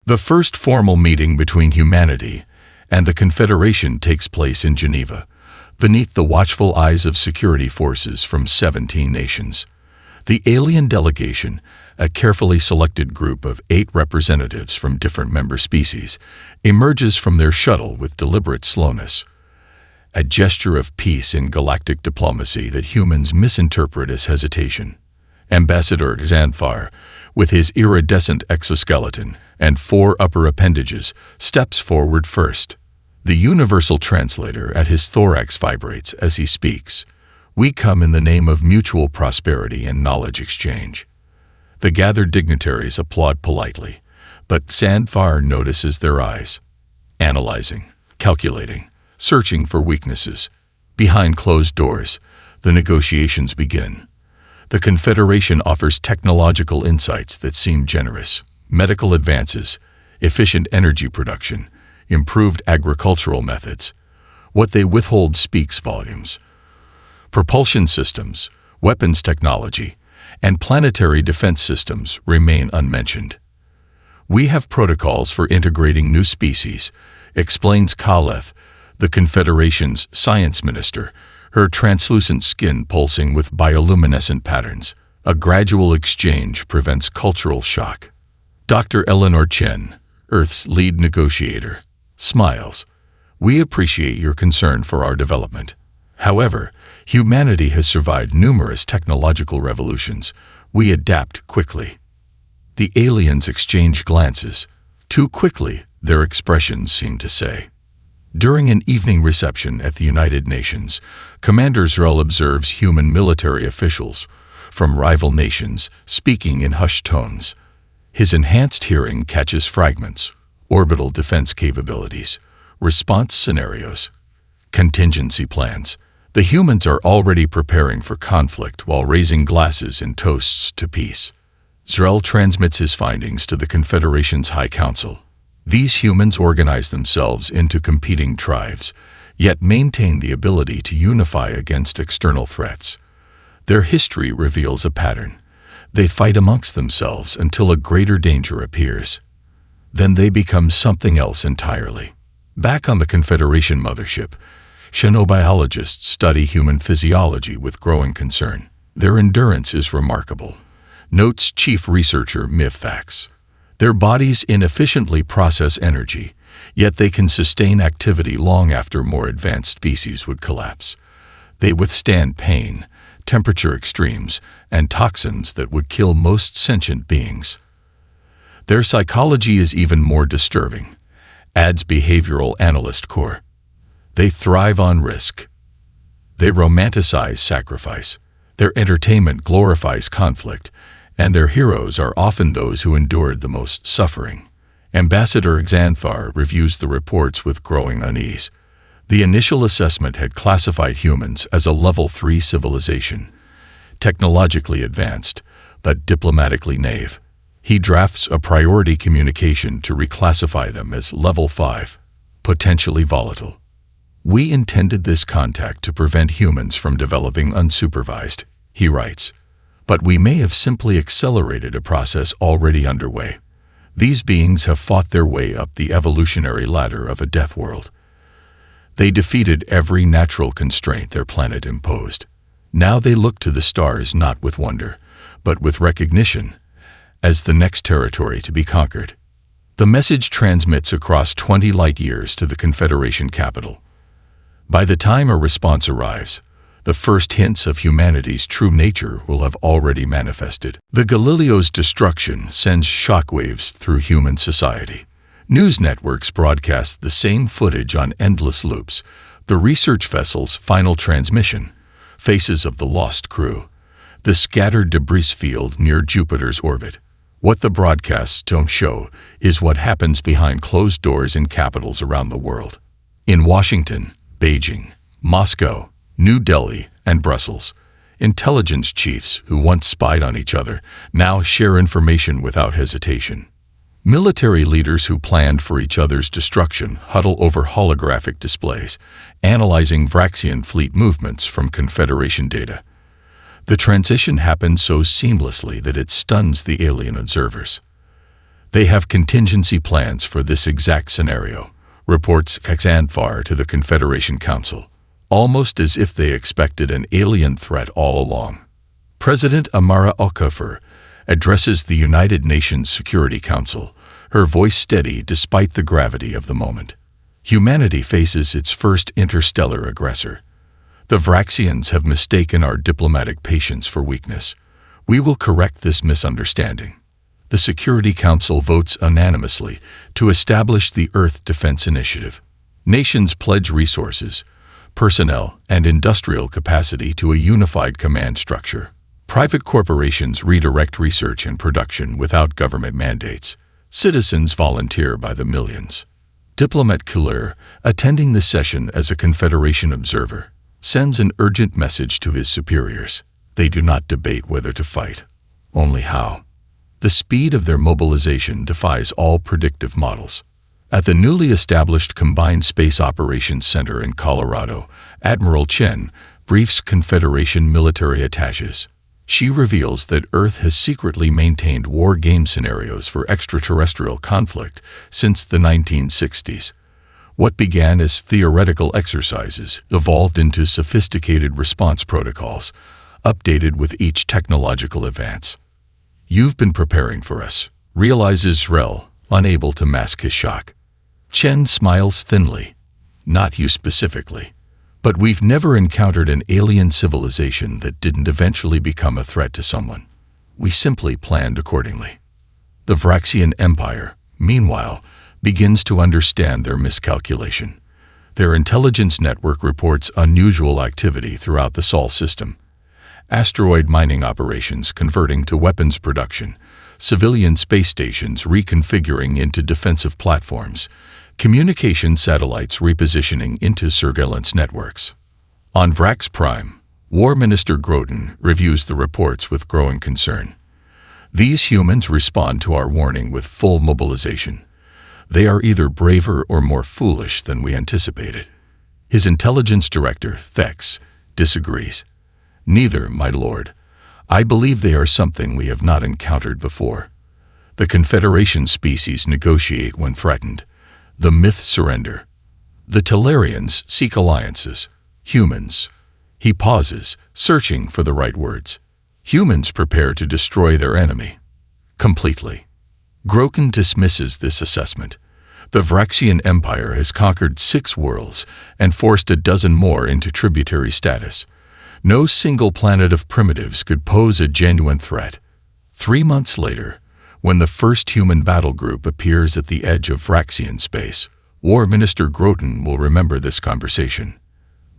The first formal meeting between humanity and the Confederation takes place in Geneva, beneath the watchful eyes of security forces from 17 nations. The alien delegation, a carefully selected group of 8 representatives from different member species, emerges from their shuttle with deliberate slowness, a gesture of peace in galactic diplomacy that humans misinterpret as hesitation. Ambassador Xanthar, with his iridescent exoskeleton and 4 upper appendages, steps forward first. The universal translator at his thorax vibrates as he speaks. We come in the name of mutual prosperity and knowledge exchange. The gathered dignitaries applaud politely, but Xanthar notices their eyes, analyzing, calculating, searching for weaknesses. Behind closed doors, the negotiations begin. The Confederation offers technological insights that seem generous: medical advances, efficient energy production, improved agricultural methods. What they withhold speaks volumes. Propulsion systems, weapons technology, and planetary defense systems remain unmentioned. We have protocols for integrating new species, explains Kaleth, the Confederation's science minister, her translucent skin pulsing with bioluminescent patterns. A gradual exchange prevents cultural shock. Dr. Eleanor Chen, Earth's lead negotiator, smiles. We appreciate your concern for our development. However, humanity has survived numerous technological revolutions. We adapt quickly. The aliens exchange glances. Too quickly, their expressions seem to say. During an evening reception at the United Nations, Commander Zrel observes human military officials from rival nations speaking in hushed tones. His enhanced hearing catches fragments: orbital defense capabilities, response scenarios, contingency plans. The humans are already preparing for conflict while raising glasses in toasts to peace. Zrel transmits his findings to the Confederation's High Council. These humans organize themselves into competing tribes, yet maintain the ability to unify against external threats. Their history reveals a pattern. They fight amongst themselves until a greater danger appears. Then they become something else entirely. Back on the Confederation mothership, xenobiologists study human physiology with growing concern. Their endurance is remarkable, notes Chief Researcher Miffax. Their bodies inefficiently process energy, yet they can sustain activity long after more advanced species would collapse. They withstand pain, temperature extremes, and toxins that would kill most sentient beings. Their psychology is even more disturbing, adds behavioral analyst Core. They thrive on risk. They romanticize sacrifice. Their entertainment glorifies conflict, and their heroes are often those who endured the most suffering. Ambassador Xanthar reviews the reports with growing unease. The initial assessment had classified humans as a Level 3 civilization, technologically advanced, but diplomatically naive. He drafts a priority communication to reclassify them as Level 5, potentially volatile. We intended this contact to prevent humans from developing unsupervised, he writes. But we may have simply accelerated a process already underway. These beings have fought their way up the evolutionary ladder of a death world. They defeated every natural constraint their planet imposed. Now they look to the stars not with wonder, but with recognition, as the next territory to be conquered. The message transmits across 20 light-years to the Confederation capital. By the time a response arrives, the first hints of humanity's true nature will have already manifested. The Galileo's destruction sends shockwaves through human society. News networks broadcast the same footage on endless loops: the research vessel's final transmission, faces of the lost crew, the scattered debris field near Jupiter's orbit. What the broadcasts don't show is what happens behind closed doors in capitals around the world. In Washington, Beijing, Moscow, New Delhi, and Brussels, intelligence chiefs who once spied on each other now share information without hesitation. Military leaders who planned for each other's destruction huddle over holographic displays, analyzing Vraxian fleet movements from Confederation data. The transition happens so seamlessly that it stuns the alien observers. They have contingency plans for this exact scenario, reports Xandfar to the Confederation Council, almost as if they expected an alien threat all along. President Amara Okafor addresses the United Nations Security Council, her voice steady despite the gravity of the moment. Humanity faces its first interstellar aggressor. The Vraxians have mistaken our diplomatic patience for weakness. We will correct this misunderstanding. The Security Council votes unanimously to establish the Earth Defense Initiative. Nations pledge resources, personnel, and industrial capacity to a unified command structure. Private corporations redirect research and production without government mandates. Citizens volunteer by the millions. Diplomat Kuller, attending the session as a Confederation observer, sends an urgent message to his superiors. They do not debate whether to fight, only how. The speed of their mobilization defies all predictive models. At the newly established Combined Space Operations Center in Colorado, Admiral Chen briefs Confederation military attaches. She reveals that Earth has secretly maintained war game scenarios for extraterrestrial conflict since the 1960s. What began as theoretical exercises evolved into sophisticated response protocols, updated with each technological advance. You've been preparing for us, realizes Rel, unable to mask his shock. Chen smiles thinly. Not you specifically. But we've never encountered an alien civilization that didn't eventually become a threat to someone. We simply planned accordingly. The Vraxian Empire, meanwhile, begins to understand their miscalculation. Their intelligence network reports unusual activity throughout the Sol system. Asteroid mining operations converting to weapons production, civilian space stations reconfiguring into defensive platforms, communication satellites repositioning into surveillance networks. On Vrax Prime, War Minister Groden reviews the reports with growing concern. These humans respond to our warning with full mobilization. They are either braver or more foolish than we anticipated. His intelligence director, Thex, disagrees. Neither, my lord. I believe they are something we have not encountered before. The Confederation species negotiate when threatened. The myths surrender. The Talarians seek alliances. Humans. He pauses, searching for the right words. Humans prepare to destroy their enemy. Completely. Groken dismisses this assessment. The Vraxian Empire has conquered 6 worlds and forced a dozen more into tributary status. No single planet of primitives could pose a genuine threat. 3 months later, when the first human battle group appears at the edge of Vraxian space, War Minister Groten will remember this conversation.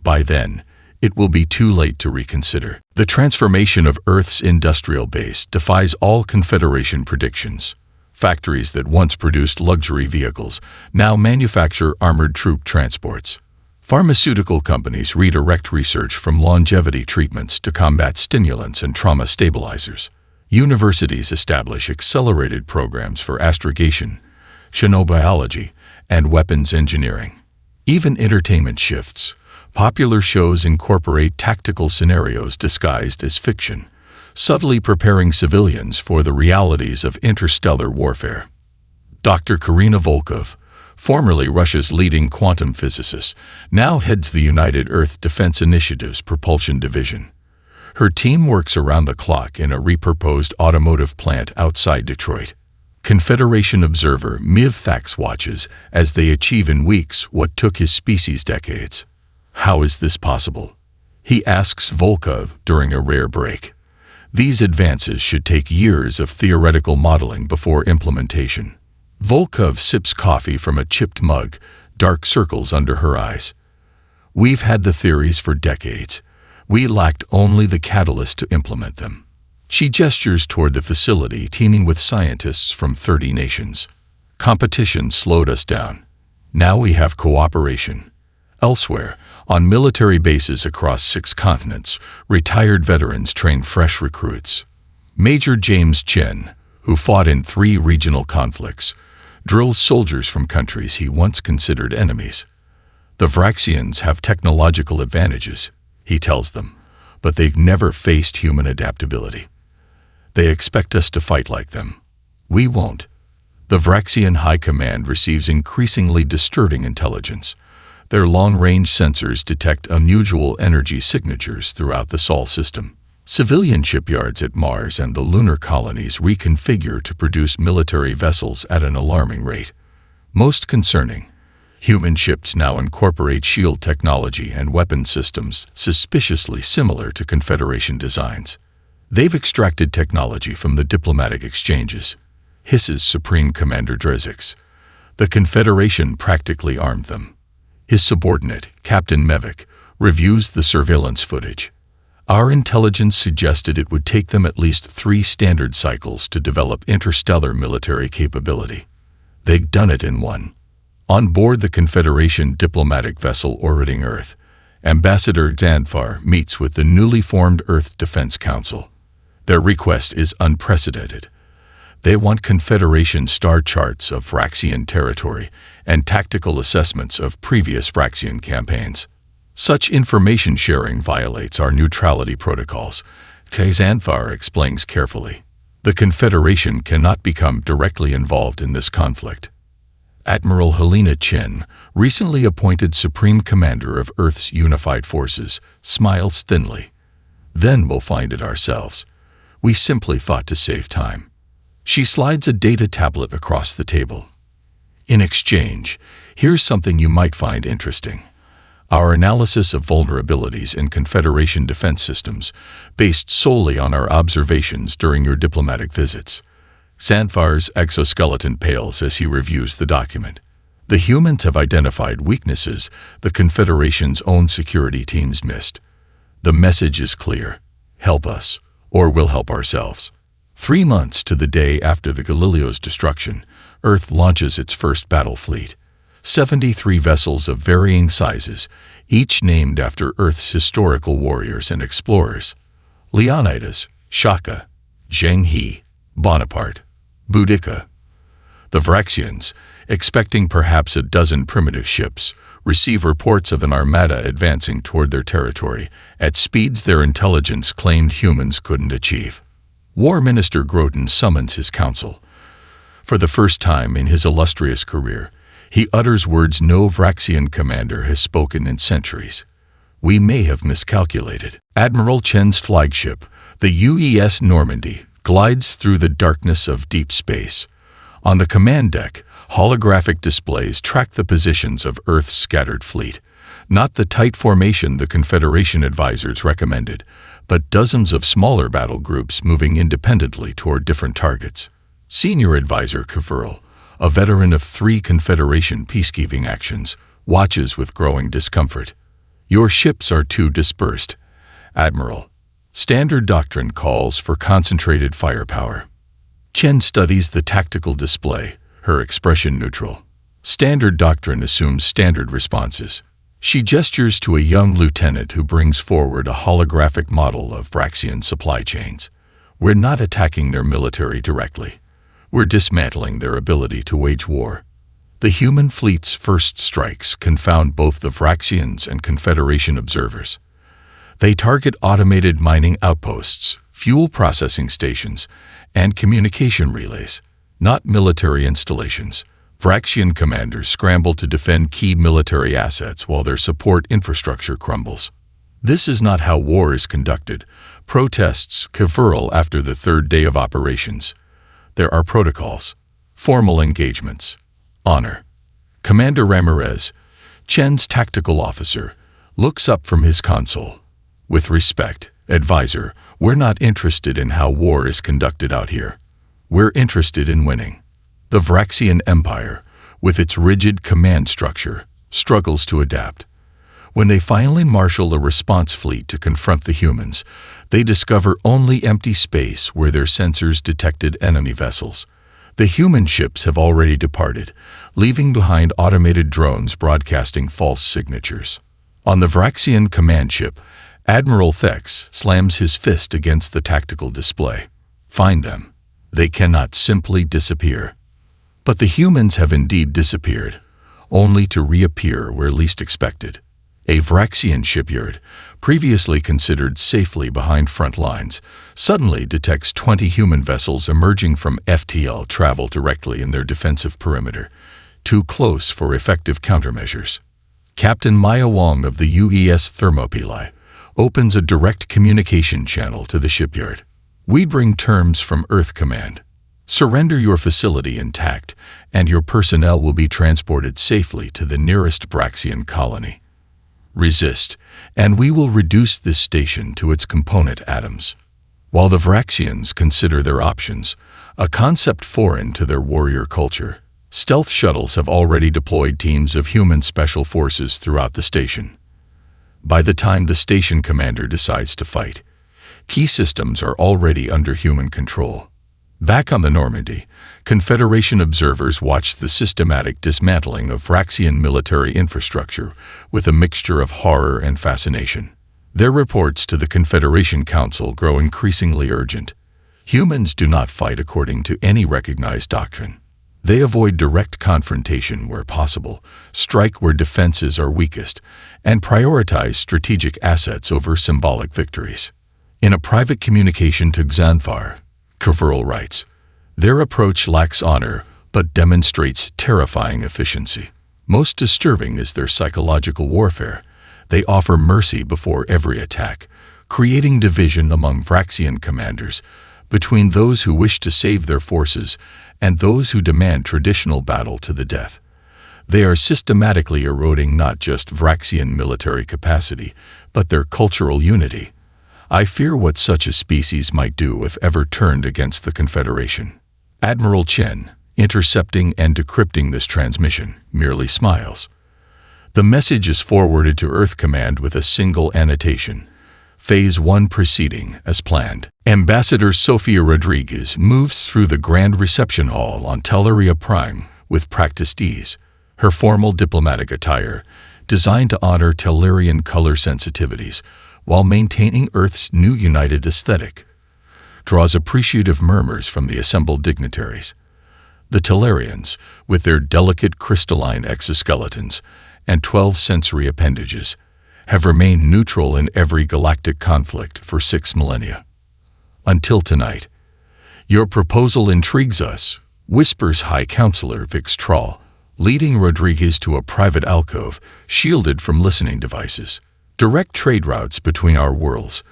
By then, it will be too late to reconsider. The transformation of Earth's industrial base defies all Confederation predictions. Factories that once produced luxury vehicles now manufacture armored troop transports. Pharmaceutical companies redirect research from longevity treatments to combat stimulants and trauma stabilizers. Universities establish accelerated programs for astrogation, xenobiology, and weapons engineering. Even entertainment shifts. Popular shows incorporate tactical scenarios disguised as fiction, subtly preparing civilians for the realities of interstellar warfare. Dr. Karina Volkov, formerly Russia's leading quantum physicist, now heads the United Earth Defense Initiative's propulsion division. Her team works around the clock in a repurposed automotive plant outside Detroit. Confederation observer Miv Thax watches as they achieve in weeks what took his species decades. How is this possible? He asks Volkov during a rare break. These advances should take years of theoretical modeling before implementation. Volkov sips coffee from a chipped mug, dark circles under her eyes. We've had the theories for decades. We lacked only the catalyst to implement them. She gestures toward the facility teeming with scientists from 30 nations. Competition slowed us down. Now we have cooperation. Elsewhere, on military bases across 6 continents, retired veterans train fresh recruits. Major James Chen, who fought in 3 regional conflicts, drills soldiers from countries he once considered enemies. The Vraxians have technological advantages, he tells them, but they've never faced human adaptability. They expect us to fight like them. We won't. The Vraxian High Command receives increasingly disturbing intelligence. Their long-range sensors detect unusual energy signatures throughout the Sol system. Civilian shipyards at Mars and the lunar colonies reconfigure to produce military vessels at an alarming rate. Most concerning, human ships now incorporate shield technology and weapon systems suspiciously similar to Confederation designs. They've extracted technology from the diplomatic exchanges, hisses Supreme Commander Drezix. The Confederation practically armed them. His subordinate, Captain Mevik, reviews the surveillance footage. Our intelligence suggested it would take them at least 3 standard cycles to develop interstellar military capability. They've done it in 1. On board the Confederation diplomatic vessel orbiting Earth, Ambassador Xanthar meets with the newly formed Earth Defense Council. Their request is unprecedented. They want Confederation star charts of Vraxian territory and tactical assessments of previous Vraxian campaigns. Such information sharing violates our neutrality protocols, Xanthar explains carefully. The Confederation cannot become directly involved in this conflict. Admiral Helena Chen, recently appointed Supreme Commander of Earth's Unified Forces, smiles thinly. Then we'll find it ourselves. We simply fought to save time. She slides a data tablet across the table. In exchange, here's something you might find interesting. Our analysis of vulnerabilities in Confederation defense systems, based solely on our observations during your diplomatic visits. Xanthar's exoskeleton pales as he reviews the document. The humans have identified weaknesses the Confederation's own security teams missed. The message is clear. Help us, or we'll help ourselves. 3 months to the day after the Galileo's destruction, Earth launches its first battle fleet. 73 vessels of varying sizes, each named after Earth's historical warriors and explorers. Leonidas, Shaka, Zheng He, Bonaparte, Boudica. The Vraxians, expecting perhaps a dozen primitive ships, receive reports of an armada advancing toward their territory at speeds their intelligence claimed humans couldn't achieve. War Minister Groton summons his council. For the first time in his illustrious career, he utters words no Vraxian commander has spoken in centuries. We may have miscalculated. Admiral Chen's flagship, the UES Normandy, glides through the darkness of deep space. On the command deck, holographic displays track the positions of Earth's scattered fleet. Not the tight formation the Confederation advisors recommended, but dozens of smaller battle groups moving independently toward different targets. Senior Advisor Kverl, a veteran of 3 Confederation peacekeeping actions, watches with growing discomfort. Your ships are too dispersed, Admiral. Standard doctrine calls for concentrated firepower. Chen studies the tactical display, her expression neutral. Standard doctrine assumes standard responses. She gestures to a young lieutenant who brings forward a holographic model of Vraxian supply chains. We're not attacking their military directly. We're dismantling their ability to wage war. The human fleet's first strikes confound both the Vraxians and Confederation observers. They target automated mining outposts, fuel processing stations, and communication relays, not military installations. Vraxian commanders scramble to defend key military assets while their support infrastructure crumbles. This is not how war is conducted, protests Kverl after the 3rd day of operations. There are protocols, formal engagements, honor. Commander Ramirez, Chen's tactical officer, looks up from his console. With respect, advisor, we're not interested in how war is conducted out here. We're interested in winning. The Vraxian Empire, with its rigid command structure, struggles to adapt. When they finally marshal a response fleet to confront the humans, they discover only empty space where their sensors detected enemy vessels. The human ships have already departed, leaving behind automated drones broadcasting false signatures. On the Vraxian command ship, Admiral Thex slams his fist against the tactical display. Find them. They cannot simply disappear. But the humans have indeed disappeared, only to reappear where least expected. A Vraxian shipyard, previously considered safely behind front lines, suddenly detects 20 human vessels emerging from FTL travel directly in their defensive perimeter, too close for effective countermeasures. Captain Maya Wong of the UES Thermopylae opens a direct communication channel to the shipyard. "We bring terms from Earth Command. Surrender your facility intact, and your personnel will be transported safely to the nearest Vraxian colony. Resist, and we will reduce this station to its component atoms." While the Vraxians consider their options, a concept foreign to their warrior culture, stealth shuttles have already deployed teams of human special forces throughout the station. By the time the station commander decides to fight, key systems are already under human control. Back on the Normandy, Confederation observers watched the systematic dismantling of Vraxian military infrastructure with a mixture of horror and fascination. Their reports to the Confederation Council grow increasingly urgent. Humans do not fight according to any recognized doctrine. They avoid direct confrontation where possible, strike where defenses are weakest, and prioritize strategic assets over symbolic victories. In a private communication to Xanthar, Kavril writes, "Their approach lacks honor, but demonstrates terrifying efficiency. Most disturbing is their psychological warfare. They offer mercy before every attack, creating division among Vraxian commanders, between those who wish to save their forces and those who demand traditional battle to the death. They are systematically eroding not just Vraxian military capacity, but their cultural unity. I fear what such a species might do if ever turned against the Confederation." Admiral Chen, intercepting and decrypting this transmission, merely smiles. The message is forwarded to Earth Command with a single annotation: Phase 1 proceeding as planned. Ambassador Sofia Rodriguez moves through the Grand Reception Hall on Telleria Prime with practiced ease. Her formal diplomatic attire, designed to honor Tellurian color sensitivities while maintaining Earth's new united aesthetic, draws appreciative murmurs from the assembled dignitaries. The Tellurians, with their delicate crystalline exoskeletons and 12 sensory appendages, have remained neutral in every galactic conflict for 6 millennia. Until tonight. "Your proposal intrigues us," whispers High Counselor Vix Troll, leading Rodriguez to a private alcove shielded from listening devices. "Direct trade routes between our worlds,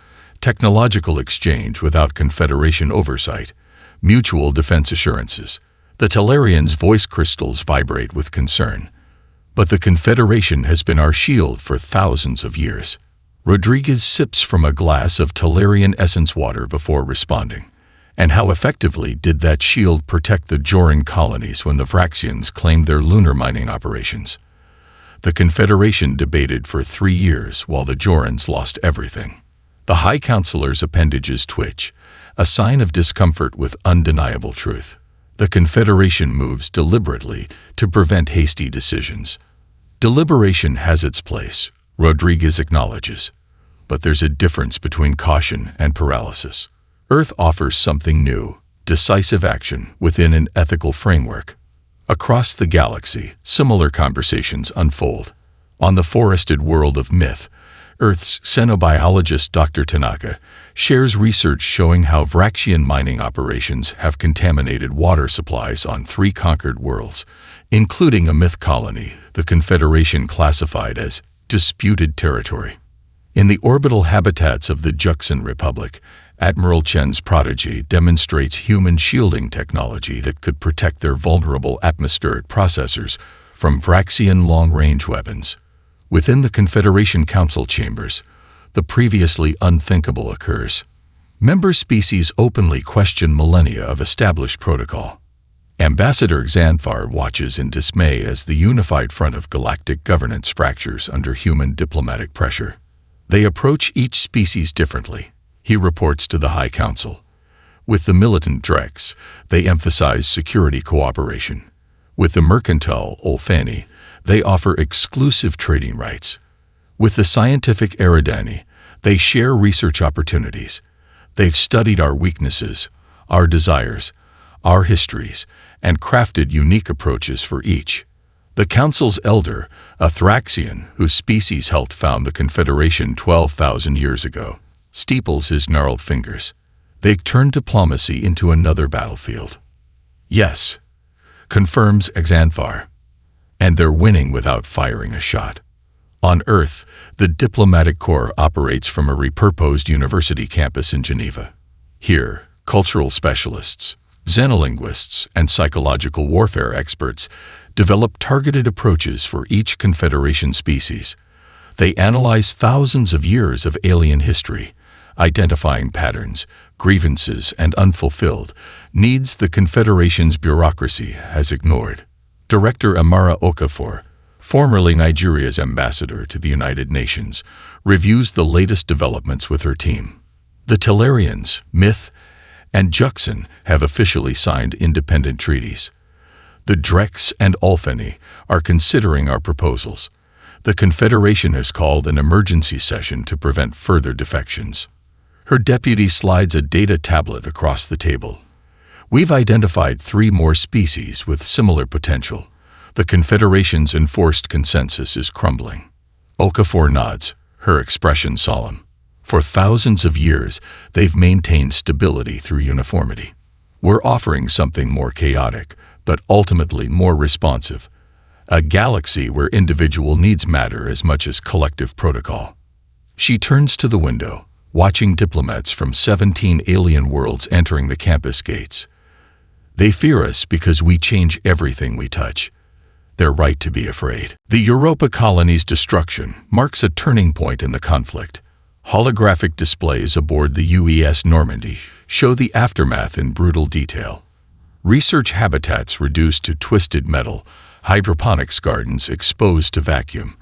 technological exchange without Confederation oversight, mutual defense assurances." The Tellurians' voice crystals vibrate with concern. "But the Confederation has been our shield for thousands of years." Rodriguez sips from a glass of Tellurian essence water before responding. "And how effectively did that shield protect the Joran colonies when the Vraxians claimed their lunar mining operations?" The Confederation debated for 3 years while the Jorans lost everything. The High Counselor's appendages twitch, a sign of discomfort with undeniable truth. The Confederation moves deliberately to prevent hasty decisions. "Deliberation has its place," Rodriguez acknowledges. "But there's a difference between caution and paralysis. Earth offers something new, decisive action within an ethical framework." Across the galaxy, similar conversations unfold. On the forested world of myth, Earth's xenobiologist Dr. Tanaka shares research showing how Vraxian mining operations have contaminated water supplies on 3 conquered worlds, including a myth colony the Confederation classified as disputed territory. In the orbital habitats of the Juxan Republic, Admiral Chen's prodigy demonstrates human shielding technology that could protect their vulnerable atmospheric processors from Vraxian long-range weapons. Within the Confederation Council chambers, the previously unthinkable occurs. Member species openly question millennia of established protocol. Ambassador Xanthar watches in dismay as the unified front of galactic governance fractures under human diplomatic pressure. They approach each species differently, he reports to the High Council. With the militant Drex, they emphasize security cooperation. With the mercantile Olfani, they offer exclusive trading rights. With the scientific Eridani, they share research opportunities. They've studied our weaknesses, our desires, our histories, and crafted unique approaches for each. The Council's elder, a Thraxian whose species helped found the Confederation 12,000 years ago, steeples his gnarled fingers. They turned diplomacy into another battlefield. Yes, confirms Xanthar. And they're winning without firing a shot. On Earth, the diplomatic corps operates from a repurposed university campus in Geneva. Here, cultural specialists, xenolinguists, and psychological warfare experts develop targeted approaches for each Confederation species. They analyze thousands of years of alien history, identifying patterns, grievances, and unfulfilled needs the Confederation's bureaucracy has ignored. Director Amara Okafor, formerly Nigeria's ambassador to the United Nations, reviews the latest developments with her team. The Tellarians, Myth, and Juxon have officially signed independent treaties. The Drex and Ulfeni are considering our proposals. The Confederation has called an emergency session to prevent further defections. Her deputy slides a data tablet across the table. We've identified 3 more species with similar potential. The Confederation's enforced consensus is crumbling. Okafor nods, her expression solemn. For thousands of years, they've maintained stability through uniformity. We're offering something more chaotic, but ultimately more responsive. A galaxy where individual needs matter as much as collective protocol. She turns to the window, watching diplomats from 17 alien worlds entering the campus gates. They fear us because we change everything we touch. They're right to be afraid. The Europa colony's destruction marks a turning point in the conflict. Holographic displays aboard the UES Normandy show the aftermath in brutal detail. Research habitats reduced to twisted metal, hydroponics gardens exposed to vacuum,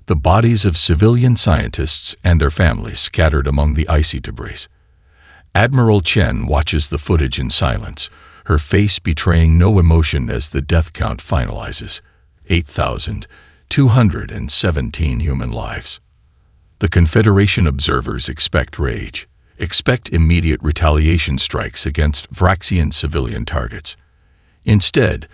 the bodies of civilian scientists and their families scattered among the icy debris. Admiral Chen watches the footage in silence, her face betraying no emotion as the death count finalizes. 8,217 human lives. The Confederation observers expect rage, expect immediate retaliation strikes against Vraxian civilian targets. Instead,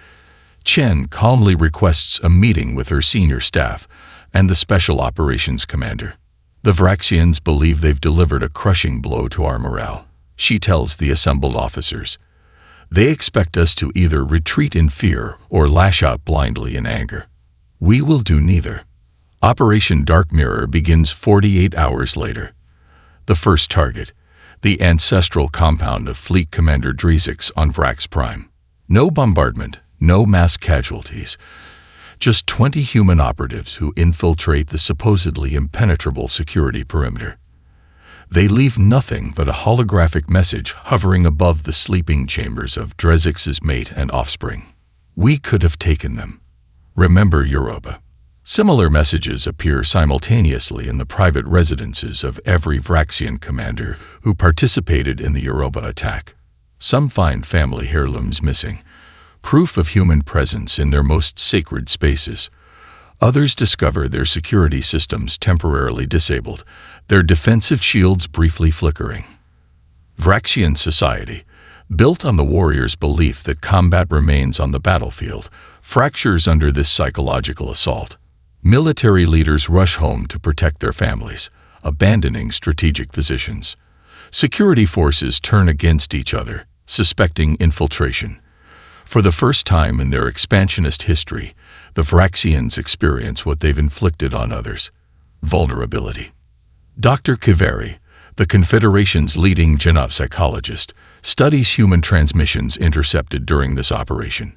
Chen calmly requests a meeting with her senior staff and the Special Operations Commander. The Vraxians believe they've delivered a crushing blow to our morale. She tells the assembled officers. They expect us to either retreat in fear or lash out blindly in anger. We will do neither. Operation Dark Mirror begins 48 hours later. The first target, the ancestral compound of Fleet Commander Drizix on Vrax Prime. No bombardment, no mass casualties. Just 20 human operatives who infiltrate the supposedly impenetrable security perimeter. They leave nothing but a holographic message hovering above the sleeping chambers of Drizix's mate and offspring. We could have taken them. Remember Europa. Similar messages appear simultaneously in the private residences of every Vraxian commander who participated in the Europa attack. Some find family heirlooms missing, proof of human presence in their most sacred spaces. Others discover their security systems temporarily disabled, their defensive shields briefly flickering. Vraxian society, built on the warrior's belief that combat remains on the battlefield, fractures under this psychological assault. Military leaders rush home to protect their families, abandoning strategic positions. Security forces turn against each other, suspecting infiltration. For the first time in their expansionist history, the Vraxians experience what they've inflicted on others: vulnerability. Dr. Kiveri, the Confederation's leading genopsychologist, studies human transmissions intercepted during this operation.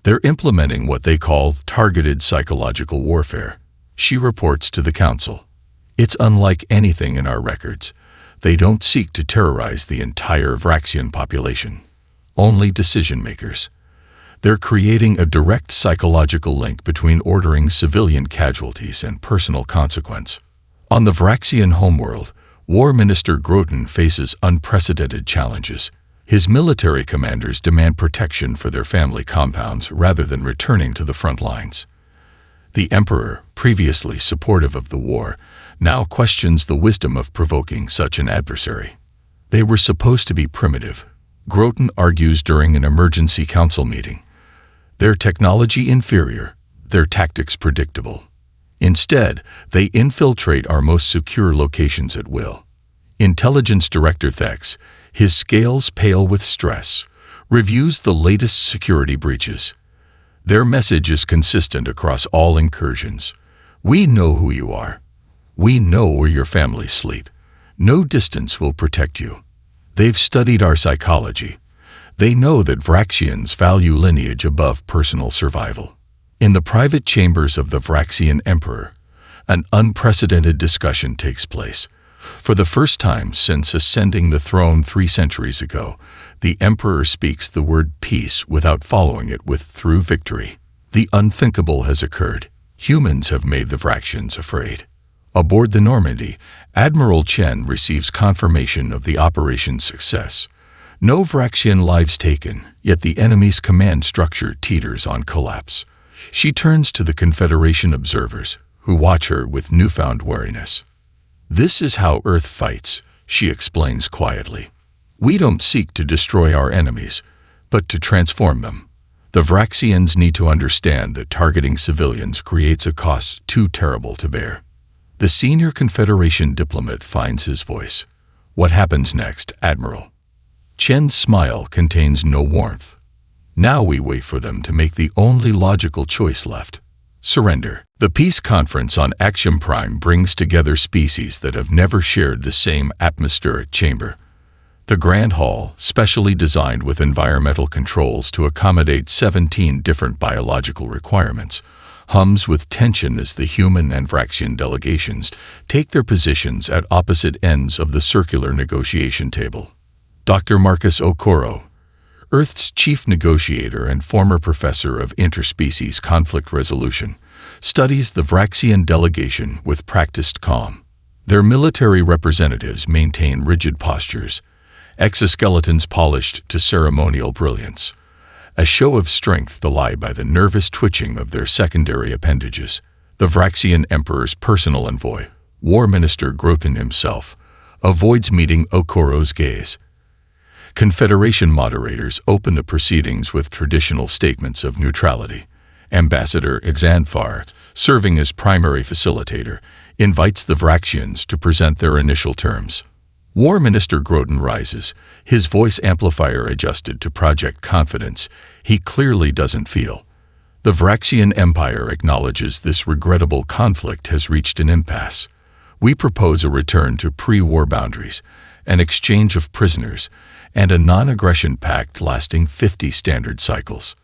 They're implementing what they call targeted psychological warfare. She reports to the Council. It's unlike anything in our records. They don't seek to terrorize the entire Vraxian population, only decision makers. They're creating a direct psychological link between ordering civilian casualties and personal consequence. On the Vraxian homeworld, War Minister Groton faces unprecedented challenges. His military commanders demand protection for their family compounds rather than returning to the front lines. The Emperor, previously supportive of the war, now questions the wisdom of provoking such an adversary. They were supposed to be primitive, Groton argues during an emergency council meeting. They're technology inferior, their tactics predictable. Instead, they infiltrate our most secure locations at will. Intelligence Director Thex, his scales pale with stress, reviews the latest security breaches. Their message is consistent across all incursions. We know who you are. We know where your families sleep. No distance will protect you. They've studied our psychology. They know that Vraxians value lineage above personal survival. In the private chambers of the Vraxian Emperor, an unprecedented discussion takes place. For the first time since ascending the throne 3 centuries ago, the Emperor speaks the word peace without following it with "through victory." The unthinkable has occurred. Humans have made the Vraxians afraid. Aboard the Normandy, Admiral Chen receives confirmation of the operation's success. No Vraxian lives taken, yet the enemy's command structure teeters on collapse. She turns to the Confederation observers, who watch her with newfound wariness. "This is how Earth fights," she explains quietly. "We don't seek to destroy our enemies, but to transform them. The Vraxians need to understand that targeting civilians creates a cost too terrible to bear." The senior Confederation diplomat finds his voice. "What happens next, Admiral?" Chen's smile contains no warmth. "Now we wait for them to make the only logical choice left: surrender." The Peace Conference on Axiom Prime brings together species that have never shared the same atmospheric chamber. The Grand Hall, specially designed with environmental controls to accommodate 17 different biological requirements, hums with tension as the human and Vraxian delegations take their positions at opposite ends of the circular negotiation table. Dr. Marcus Okoro, Earth's chief negotiator and former professor of interspecies conflict resolution, studies the Vraxian delegation with practiced calm. Their military representatives maintain rigid postures, exoskeletons polished to ceremonial brilliance, a show of strength belied by the nervous twitching of their secondary appendages. The Vraxian Emperor's personal envoy, War Minister Groton himself, avoids meeting Okoro's gaze. Confederation moderators open the proceedings with traditional statements of neutrality. Ambassador Exanfar, serving as primary facilitator, invites the Vraxians to present their initial terms. War Minister Groton rises, his voice amplifier adjusted to project confidence he clearly doesn't feel. The Vraxian Empire acknowledges this regrettable conflict has reached an impasse. We propose a return to pre-war boundaries, an exchange of prisoners, and a non-aggression pact lasting 50 standard cycles.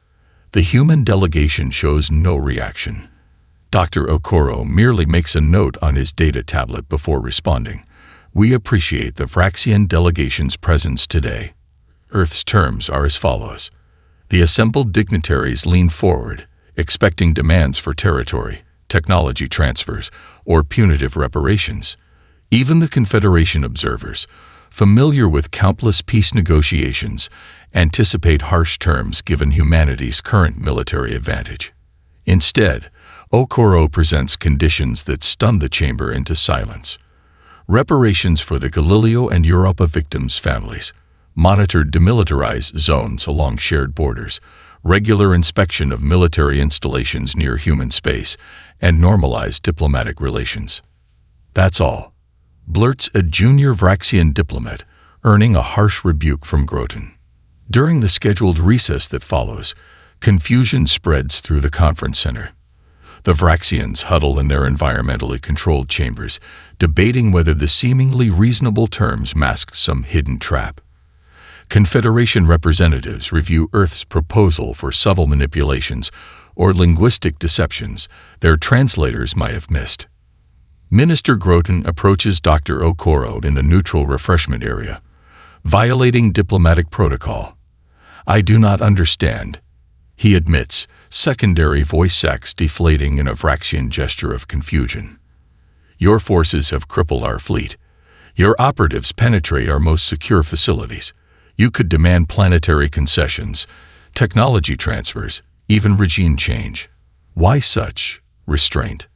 The human delegation shows no reaction. Dr. Okoro merely makes a note on his data tablet before responding. "We appreciate the Vraxian delegation's presence today." Earth's terms are as follows. The assembled dignitaries lean forward, expecting demands for territory, technology transfers, or punitive reparations. Even the Confederation observers, familiar with countless peace negotiations, anticipate harsh terms given humanity's current military advantage. Instead, Okoro presents conditions that stun the chamber into silence. Reparations for the Galileo and Europa victims' families, monitored demilitarized zones along shared borders, regular inspection of military installations near human space, and normalized diplomatic relations. "That's all," blurts a junior Vraxian diplomat, earning a harsh rebuke from Groton. During the scheduled recess that follows, confusion spreads through the conference center. The Vraxians huddle in their environmentally controlled chambers, debating whether the seemingly reasonable terms mask some hidden trap. Confederation representatives review Earth's proposal for subtle manipulations or linguistic deceptions their translators might have missed. Minister Groton approaches Dr. Okoro in the neutral refreshment area, violating diplomatic protocol. "I do not understand," he admits, secondary voice sacs deflating in a Vraxian gesture of confusion. "Your forces have crippled our fleet. Your operatives penetrate our most secure facilities. You could demand planetary concessions, technology transfers, even regime change. Why such restraint?"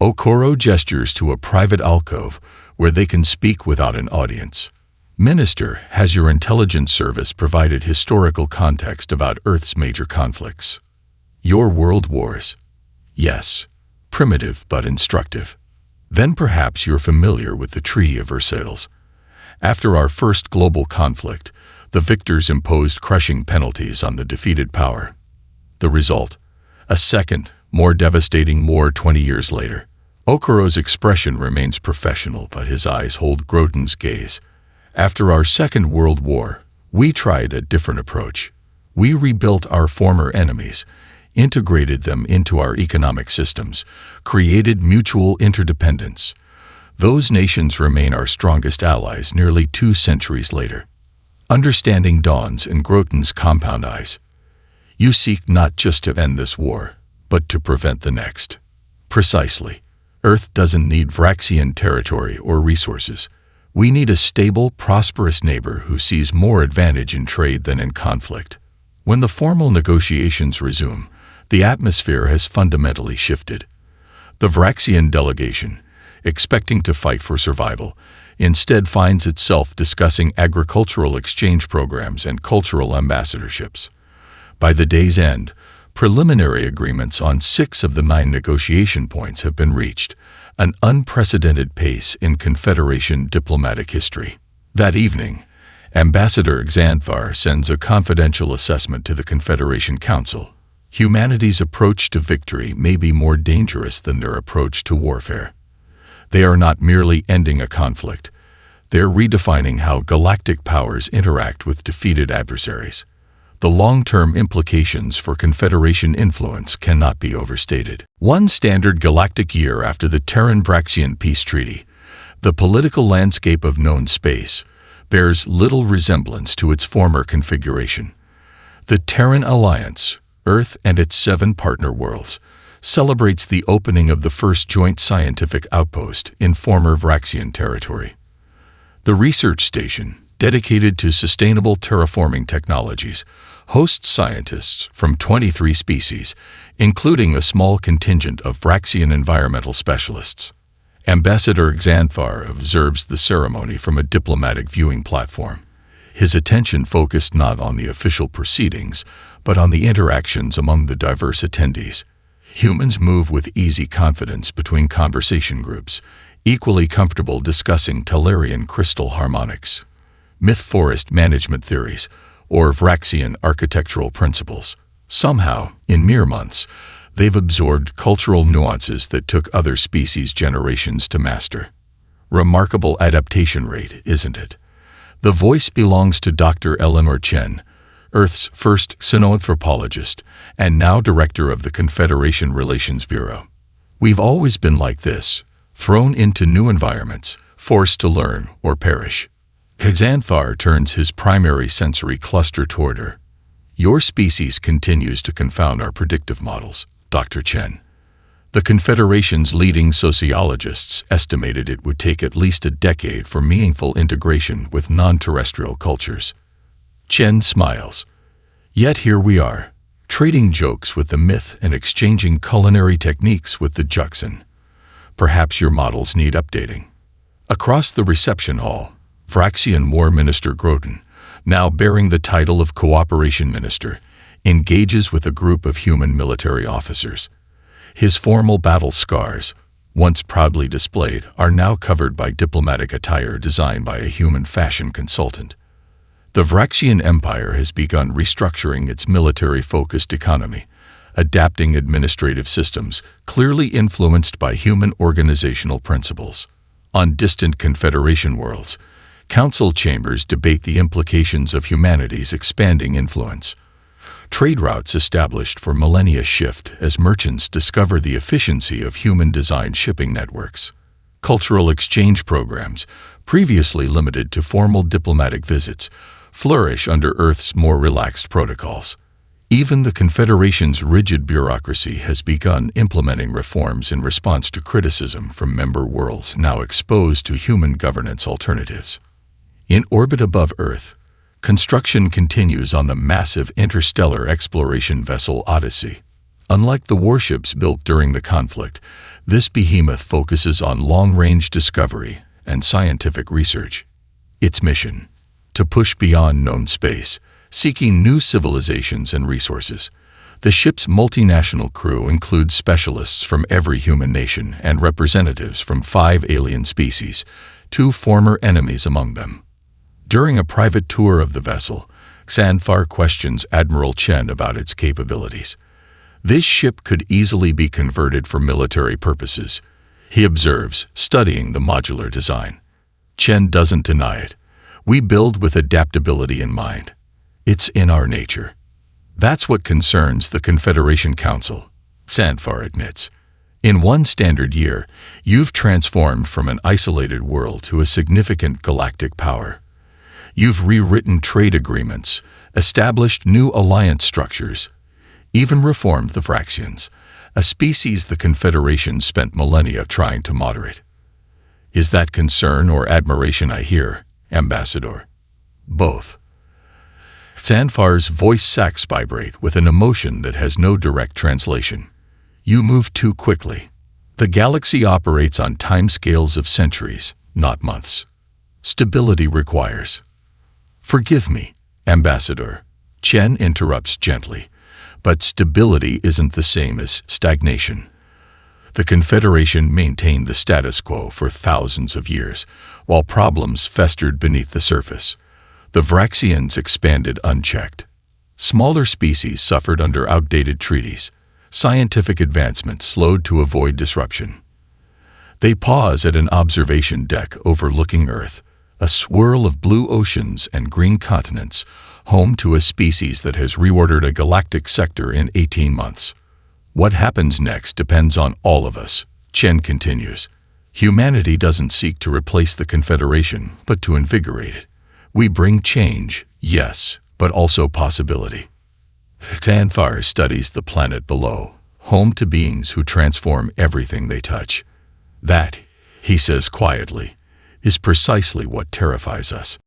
Okoro gestures to a private alcove where they can speak without an audience. "Minister, has your intelligence service provided historical context about Earth's major conflicts? Your world wars? Yes, primitive but instructive. Then perhaps you're familiar with the Treaty of Versailles. After our first global conflict, the victors imposed crushing penalties on the defeated power. The result? A second, more devastating war 20 years later. Okuro's expression remains professional, but his eyes hold Groton's gaze. After our Second World War, we tried a different approach. We rebuilt our former enemies, integrated them into our economic systems, created mutual interdependence. Those nations remain our strongest allies nearly 2 centuries later. Understanding dawns in Groton's compound eyes. You seek not just to end this war, but to prevent the next. Precisely. Earth doesn't need Vraxian territory or resources. We need a stable, prosperous neighbor who sees more advantage in trade than in conflict. When the formal negotiations resume, the atmosphere has fundamentally shifted. The Vraxian delegation, expecting to fight for survival, instead finds itself discussing agricultural exchange programs and cultural ambassadorships. By the day's end, preliminary agreements on 6 of the 9 negotiation points have been reached, an unprecedented pace in Confederation diplomatic history. That evening, Ambassador Xanthar sends a confidential assessment to the Confederation Council. Humanity's approach to victory may be more dangerous than their approach to warfare. They are not merely ending a conflict. They're redefining how galactic powers interact with defeated adversaries. The long-term implications for Confederation influence cannot be overstated. One standard galactic year after the Terran-Braxian Peace Treaty, the political landscape of known space bears little resemblance to its former configuration. The Terran Alliance, Earth and its 7 partner worlds, celebrates the opening of the first joint scientific outpost in former Vraxian territory. The research station, dedicated to sustainable terraforming technologies, hosts scientists from 23 species, including a small contingent of Vraxian environmental specialists. Ambassador Xanthar observes the ceremony from a diplomatic viewing platform. His attention focused not on the official proceedings, but on the interactions among the diverse attendees. Humans move with easy confidence between conversation groups, equally comfortable discussing Tellurian crystal harmonics, myth forest management theories, or Vraxian architectural principles. Somehow, in mere months, they've absorbed cultural nuances that took other species generations to master. Remarkable adaptation rate, isn't it? The voice belongs to Dr. Eleanor Chen, Earth's first xenoanthropologist and now director of the Confederation Relations Bureau. We've always been like this, thrown into new environments, forced to learn or perish. Xanthar turns his primary sensory cluster toward her. Your species continues to confound our predictive models, Dr. Chen. The Confederation's leading sociologists estimated it would take at least a decade for meaningful integration with non-terrestrial cultures. Chen smiles. Yet here we are, trading jokes with the myth and exchanging culinary techniques with the Juxon. Perhaps your models need updating. Across the reception hall, Vraxian War Minister Groton, now bearing the title of Cooperation Minister, engages with a group of human military officers. His formal battle scars, once proudly displayed, are now covered by diplomatic attire designed by a human fashion consultant. The Vraxian Empire has begun restructuring its military-focused economy, adapting administrative systems clearly influenced by human organizational principles. On distant Confederation worlds, council chambers debate the implications of humanity's expanding influence. Trade routes established for millennia shift as merchants discover the efficiency of human-designed shipping networks. Cultural exchange programs, previously limited to formal diplomatic visits, flourish under Earth's more relaxed protocols. Even the Confederation's rigid bureaucracy has begun implementing reforms in response to criticism from member worlds now exposed to human governance alternatives. In orbit above Earth, construction continues on the massive interstellar exploration vessel Odyssey. Unlike the warships built during the conflict, this behemoth focuses on long-range discovery and scientific research. Its mission: to push beyond known space, seeking new civilizations and resources. The ship's multinational crew includes specialists from every human nation and representatives from 5 alien species, 2 former enemies among them. During a private tour of the vessel, Xanfar questions Admiral Chen about its capabilities. This ship could easily be converted for military purposes, he observes, studying the modular design. Chen doesn't deny it. We build with adaptability in mind. It's in our nature. That's what concerns the Confederation Council, Xanfar admits. In 1 standard year, you've transformed from an isolated world to a significant galactic power. You've rewritten trade agreements, established new alliance structures, even reformed the Vraxians, a species the Confederation spent millennia trying to moderate. Is that concern or admiration I hear, Ambassador? Both. Xanfar's voice sacs vibrate with an emotion that has no direct translation. You move too quickly. The galaxy operates on timescales of centuries, not months. Stability requires. Forgive me, Ambassador, Chen interrupts gently, but stability isn't the same as stagnation. The Confederation maintained the status quo for thousands of years, while problems festered beneath the surface. The Vraxians expanded unchecked. Smaller species suffered under outdated treaties. Scientific advancement slowed to avoid disruption. They pause at an observation deck overlooking Earth, a swirl of blue oceans and green continents, home to a species that has reordered a galactic sector in 18 months. What happens next depends on all of us, Chen continues. Humanity doesn't seek to replace the Confederation, but to invigorate it. We bring change, yes, but also possibility. Xanfar studies the planet below, home to beings who transform everything they touch. That, he says quietly, is precisely what terrifies us.